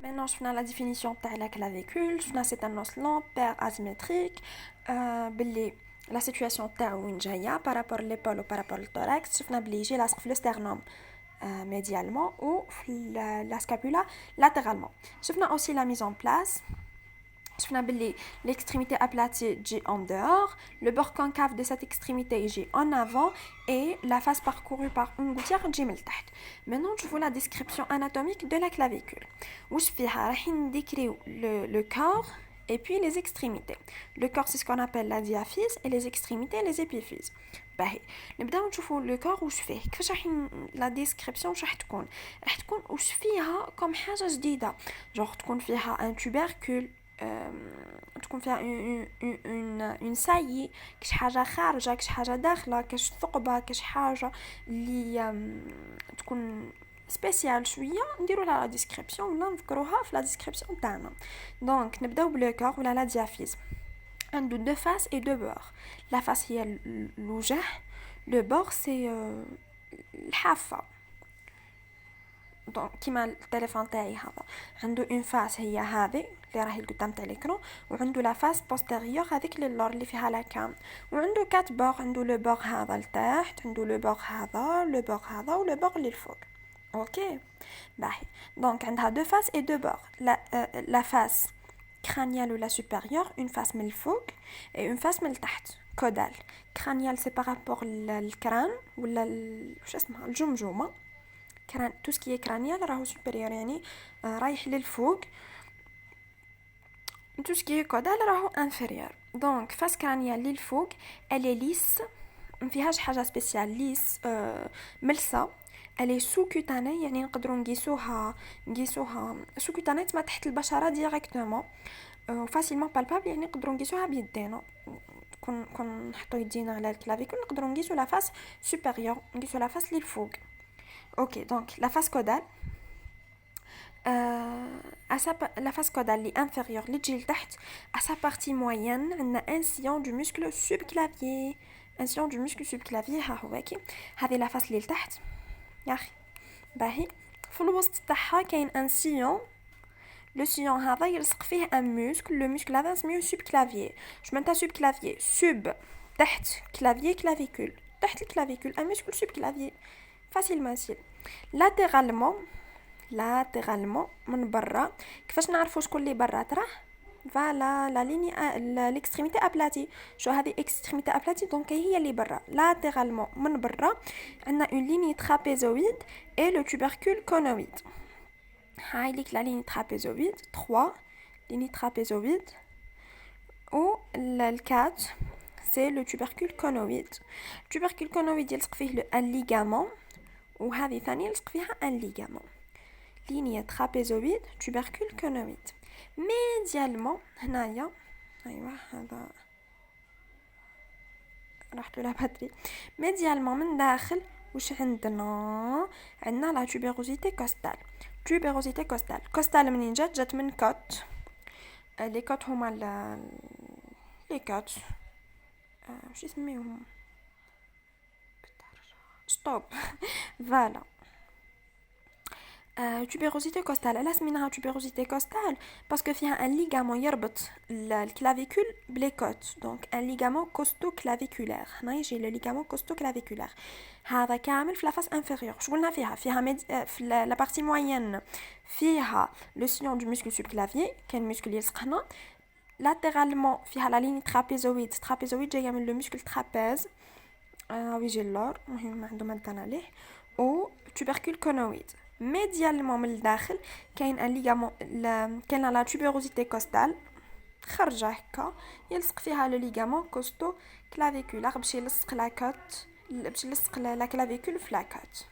Maintenant, je fais la définition de la clavicule. C'est un os long, paire asymétrique. La situation de par rapport à l'épaule ou par rapport au thorax. Je fais le sternum médialement ou la scapula latéralement. Je fais aussi la mise en place. Je fais l'extrémité aplatie en dehors, le bord concave de cette extrémité en avant et la face parcourue par une gouttière Maintenant, je vois la description anatomique de la clavicule. Où je vais décrire le corps et puis les extrémités. Le corps, c'est ce qu'on appelle la diaphyse et les extrémités, les épiphyses. نبداو نشوفوا لو كور واش فيه كيفاش راح لا ديسكريبسيون واش راح تكون واش فيها كوم حاجه جديده جوغ تكون فيها ان توبركول تكون فيها اون سايي كاش حاجه خارجه كاش حاجه داخله كاش ثقبه كاش حاجه اللي تكون سبيسيال شويه نديروا لها لا ديسكريبسيون ولا نذكروها في لا ديسكريبسيون تاعنا دونك نبداو بلو كور ولا لا ديافيز عنده deux faces et deux bords. La face هي الوجه, le bord c'est الحافة. Donc كيما التليفون تاعي هذا عنده une face هي هذه اللي راهي قدام تاع l'écran وعنده la face postérieure هذيك اللور اللي فيها لا كام وعنده quatre bords عنده le bord هذا لتحت عنده le bord هذا le bord هذا و le bord اللي الفوق. OK باهي donc عندها deux faces et deux bords. La face crâniale ou la supérieure, une face من الفوق et une face من التحت caudale. Crâniale c'est par rapport للكران ولا واش اسمها الجمجمة. كران tout ce qui est crânial راهو supérieur يعني رايح للفوق. Tout ce qui est caudal راهو inférieur. Donc face crâniale للفوق elle est lisse ما فيهاش حاجة سبيسيال lisse ملسة. Elle est sous-cutanée يعني نقدروا نقيسوها sous-cutanée تما تحت البشرة directement facilement palpable يعني نقدروا نقيسوها بيدينا كون نحطوا يدينا على الكلافيكول نقدروا نقيسوا la face supérieure نقيسوا la face للفوق. OK donc la face caudale la face caudale اللي inférieure اللي تجي لتحت à sa partie moyenne عندنا un sillon du muscle subclavier un sillon du muscle subclavier ها هو كي هذه la face اللي لتحت يا اخي باهي في الوسط تاعها كاين ان سيون لو سيون هذا يلصق فيه ان موسكل لو موسكل هذا سميوه سوب كلافيي اش معناتها سوب كلافيي سوب تحت كلافيي كلافيكول تحت الكلافيكول ان موسكل سوب كلافيي فاسيل ماسيل لاتيرالمون من برا كيفاش نعرفوا شكون اللي برا تراه فوالا لا ليني l'extrémité aplatie شو هذه extrémité aplatie donc هي اللي برا latéralement من برا عندنا une ligne trapézoïde et le tubercule conoïde هاي ليك la ligne trapézoïde 3 ligne trapézoïde ou le 4 c'est le tubercule conoïde. tubercule conoïde يلصق فيه un ligament وهذه ثاني يلصق فيها un ligament. ligne trapézoïde tubercule conoïde. médialement هنايا ايوا هذا راحت له باتري médialement من داخل واش عندنا لا tuberosité costale. tuberosité costale costale منين جات من كوت لي كوت هما لي كوت واش يسميوهم ستوب فوالا tuberosité costale elle اسميناها tuberosité costale parce que فيها un ligament يربط الكلافيكول بلي côtes donc un ligament costo-claviculaire هنا يجي le ligament costo-claviculaire هذا كامل في la face inférieure شو قلنا فيها في la partie moyenne فيها le sillon du muscle subclavier كان muscle يلصق هنا latéralement فيها la ligne trapézoïde جايه من le muscle trapèze ويجي اللور مهم عندهم مدنا ليه و tubercule conoïde. médialement من الداخل كاين ان ليغامون كاين لا tuberosité costale خرجه هكا يلصق فيها لو ليغامون كوستو كلافيكولار باش يلصق لا كوت باش يلصق لا كلافيكول في لا كوت.